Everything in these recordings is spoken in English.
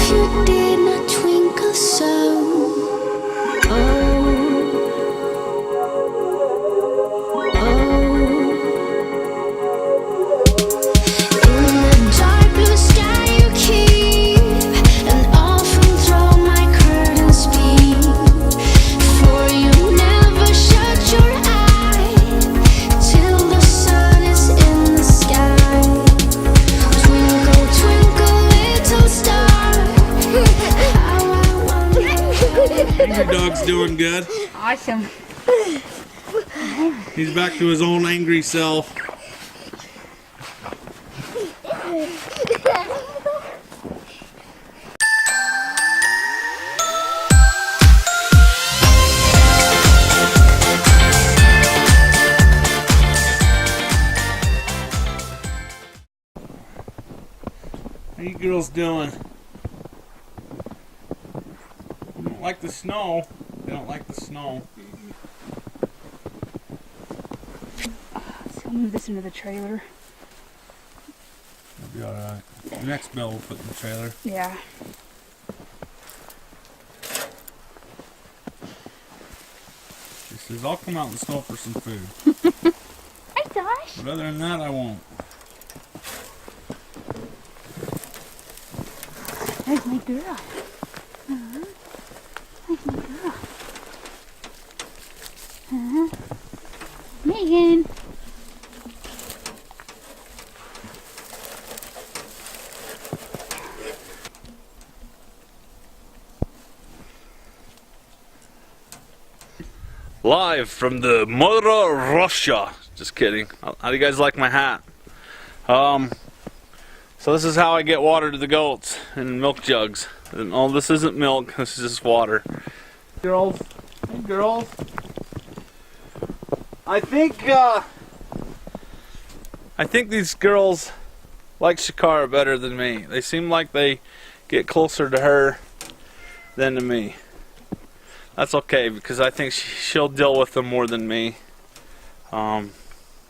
you did not twinkle so. Your dog's doing good. Awesome. He's back to his own angry self. How you girls doing? Like the snow. They don't like the snow. So I'll move this into the trailer. That'll be alright. The next bell we'll put in the trailer. Yeah. She says, I'll come out in the snow for some food. Hi, Josh. But other than that, I won't. There's my girl. There's my girl. Megan. Live from the Mother Russia. Just kidding. How do you guys like my hat? So this is how I get water to the goats in milk jugs. And, oh, this isn't milk. This is just water. Girls, hey girls. I think these girls like Shakara better than me. They seem like they get closer to her than to me. That's okay because I think she'll deal with them more than me.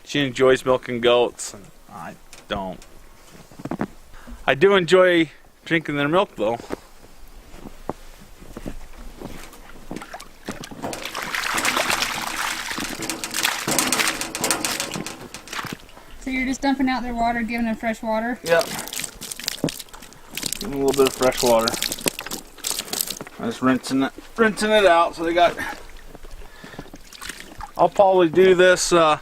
She enjoys milking goats and I don't. I do enjoy drinking their milk though. So you're just dumping out their water, giving them fresh water? Yep. Give them a little bit of fresh water. I'm just rinsing it out so they got. I'll probably do this about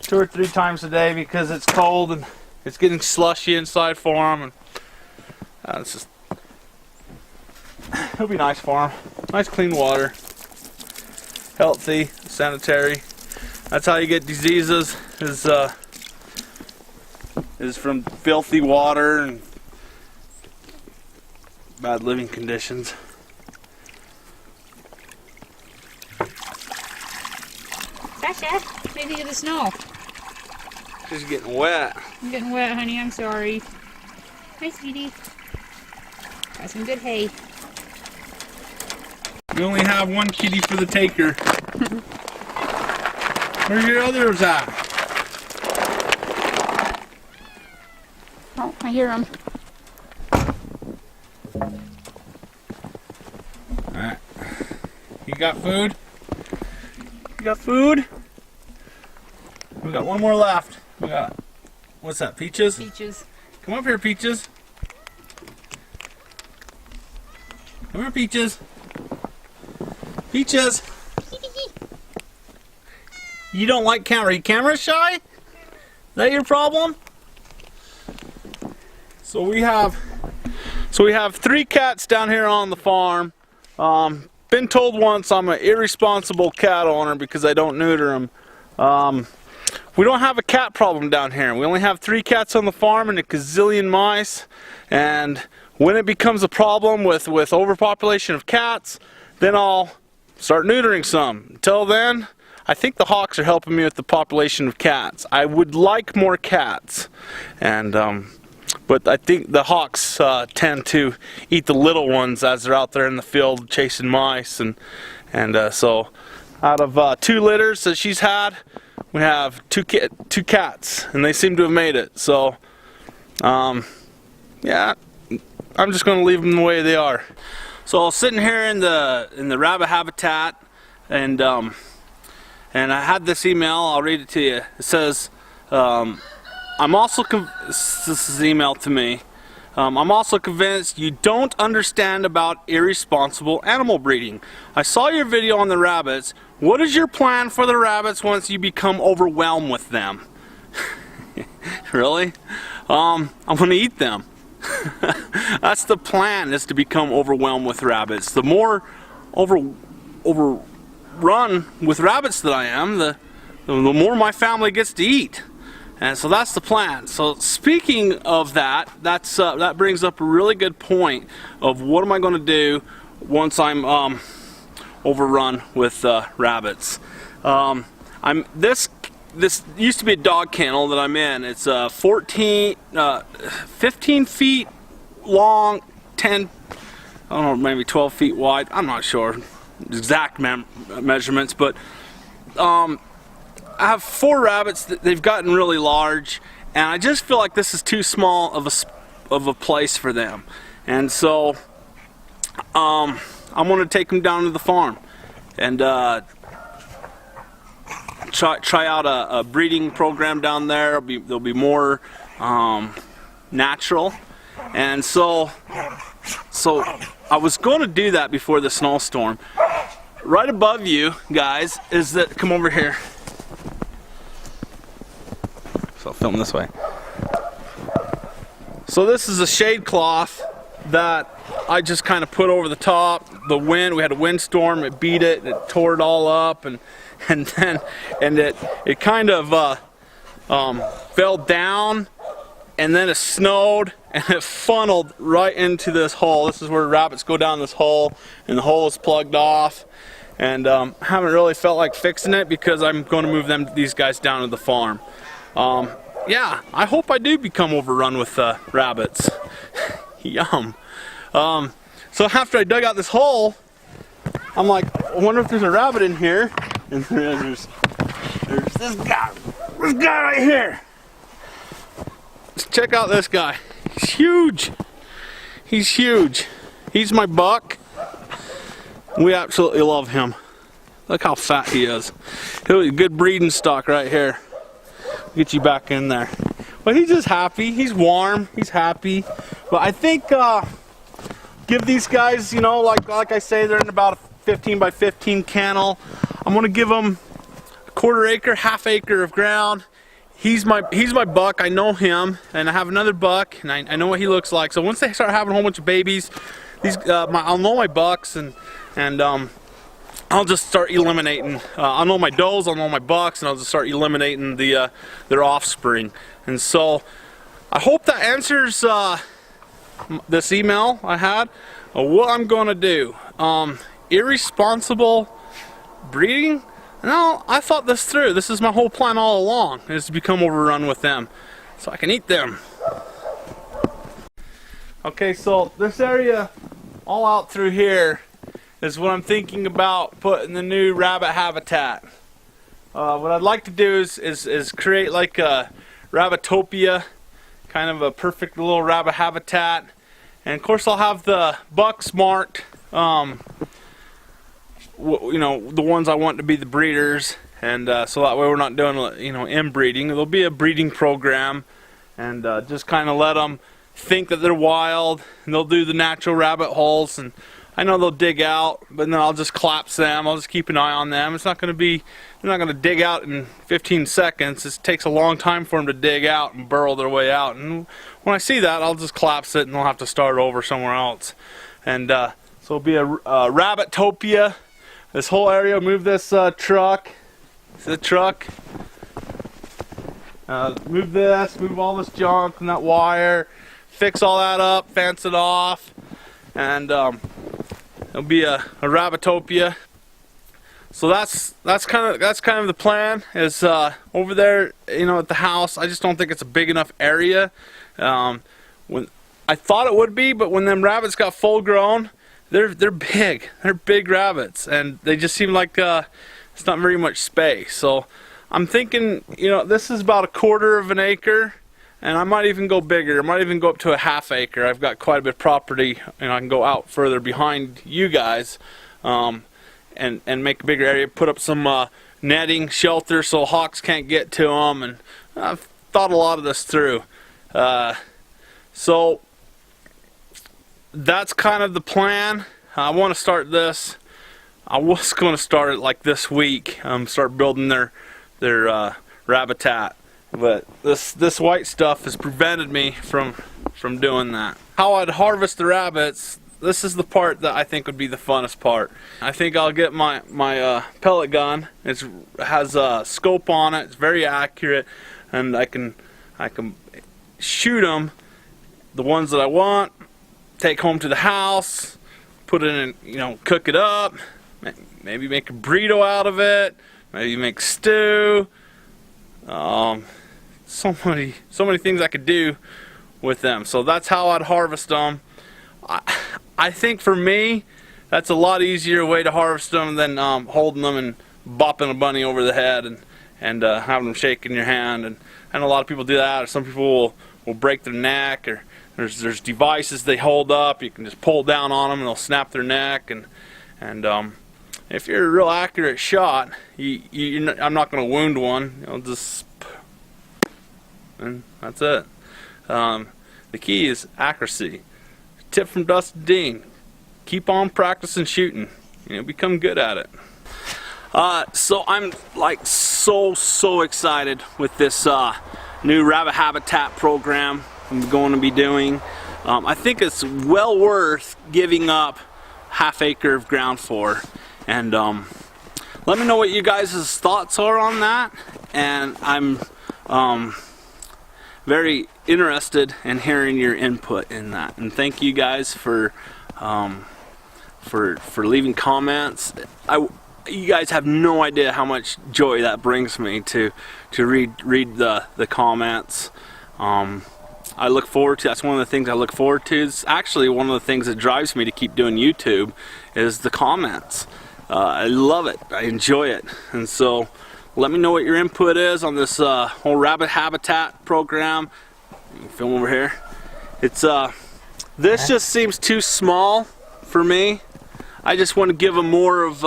2 or 3 times a day because it's cold and it's getting slushy inside for them, and it's just it'll be nice for them. Nice clean water, healthy, sanitary. That's how you get diseases is from filthy water and bad living conditions. Sasha, what do you think of the snow? She's getting wet. I'm getting wet, honey. I'm sorry. Hi, sweetie. Got some good hay. We only have one kitty for the taker. Where's your others at? Oh, I hear them. Alright. You got food? You got food? We got one more left. We got, what's that, Peaches? Peaches. Come up here, Peaches. Come here, Peaches. Peaches. You don't like camera? Are you camera shy? Is that your problem? So we have 3 cats down here on the farm. Been told once I'm an irresponsible cat owner because I don't neuter them. We don't have a cat problem down here. We only have 3 cats on the farm and a gazillion mice. And when it becomes a problem with overpopulation of cats, then I'll start neutering some. Until then, I think the hawks are helping me with the population of cats. I would like more cats, and but I think the hawks tend to eat the little ones as they're out there in the field chasing mice, and so out of 2 litters that she's had, we have 2 cats, and they seem to have made it. So yeah, I'm just gonna leave them the way they are. So I was sitting here in the rabbit habitat, and I had this email. I'll read it to you. It says, I'm also this is emailed to me. I'm also convinced you don't understand about irresponsible animal breeding. I saw your video on the rabbits. What is your plan for the rabbits once you become overwhelmed with them? Really? I'm gonna eat them. That's the plan, is to become overwhelmed with rabbits. The more overrun with rabbits that I am, the more my family gets to eat. And so that's the plan. So speaking of that, that brings up a really good point of what am I going to do once I'm overrun with rabbits. This used to be a dog kennel that I'm in. It's 15 feet long, 10, I don't know, maybe 12 feet wide. I'm not sure exact measurements, but I have 4 rabbits that they've gotten really large, and I just feel like this is too small of a place for them. And so I'm going to take them down to the farm and try out a breeding program down there. They'll be more natural. And so I was going to do that before the snowstorm. Right above you guys is that, come over here. So I'll film this way. So this is a shade cloth that I just kind of put over the top. The wind, we had a windstorm, it beat it, it tore it all up, and it kind of fell down, and then it snowed, and it funneled right into this hole. This is where rabbits go down this hole, and the hole is plugged off. And haven't really felt like fixing it because I'm going to move these guys down to the farm. Yeah, I hope I do become overrun with rabbits. Yum. So after I dug out this hole, I'm like, I wonder if there's a rabbit in here. And there's this guy right here. Let's check out this guy. He's huge. He's huge. He's my buck. We absolutely love him. Look how fat he is. He'll be a good breeding stock right here. Get you back in there. But he's just happy. He's warm. He's happy. But I think give these guys, you know, like I say, they're in about a 15 by 15 kennel. I'm gonna give them a quarter acre, half acre of ground. He's my buck. I know him, and I have another buck, and I know what he looks like. So once they start having a whole bunch of babies, I'll know my bucks, and I'll just start eliminating. I'll know my does, I'll know my bucks, and I'll just start eliminating their offspring. And so I hope that answers this email I had. What I'm gonna do. Irresponsible breeding? No, I thought this through. This is my whole plan all along, is to become overrun with them so I can eat them. Okay, so this area all out through here is what I'm thinking about putting the new rabbit habitat. What I'd like to do is create like a rabbitopia, kind of a perfect little rabbit habitat. And of course I'll have the bucks marked, you know, the ones I want to be the breeders, and so that way we're not doing, you know, inbreeding. There'll be a breeding program, and just kind of let them think that they're wild, and they'll do the natural rabbit holes, and I know they'll dig out, but then I'll just collapse them. I'll just keep an eye on them. It's not going to be, they're not going to dig out in 15 seconds. It takes a long time for them to dig out and burrow their way out, and when I see that, I'll just collapse it, and they'll have to start over somewhere else. And so it'll be a rabbitopia. This whole area, move this truck. See the truck? Move this, move all this junk and that wire, fix all that up, fence it off, and it'll be a rabbitopia. So that's kind of the plan. Is over there, you know, at the house. I just don't think it's a big enough area. When I thought it would be, but when them rabbits got full grown, they're big. They're big rabbits, and they just seem like it's not very much space. So I'm thinking, you know, this is about 1/4 of an acre, and I might even go bigger. I might even go up to a ½ acre. I've got quite a bit of property, and I can go out further behind you guys, and make a bigger area. Put up some netting, shelter, so hawks can't get to them. And I've thought a lot of this through. So that's kind of the plan. I want to start this. I was going to start it like this week. Start building their rabitat. But this white stuff has prevented me from doing that. How I'd harvest the rabbits, this is the part that I think would be the funnest part. I think I'll get my pellet gun. It has a scope on it. It's very accurate, and I can shoot them, the ones that I want, take home to the house, put it in, you know, cook it up, maybe make a burrito out of it, maybe make stew. So many things I could do with them. So that's how I'd harvest them. I think for me, that's a lot easier way to harvest them than holding them and bopping a bunny over the head and having them shake in your hand. And a lot of people do that. Or some people will break their neck. Or there's devices they hold up. You can just pull down on them and they'll snap their neck. And if you're a real accurate shot, I'm not going to wound one. You'll just, and that's it. The key is accuracy. Tip from Dustin Dean: keep on practicing shooting. You'll become good at it. So I'm like so excited with this new rabbit habitat program I'm going to be doing. I think it's well worth giving up ½ acre of ground for. And let me know what you guys' thoughts are on that. And I'm very interested in hearing your input in that. And thank you guys for leaving comments. You guys have no idea how much joy that brings me to read the comments. I look forward to, that's one of the things I look forward to. It's actually one of the things that drives me to keep doing YouTube is the comments. I love it. I enjoy it. And so let me know what your input is on this whole rabbit habitat program. You can film over here. It's this just seems too small for me. I just want to give them more of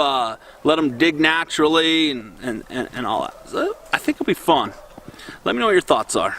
let them dig naturally and all that. So I think it'll be fun. Let me know what your thoughts are.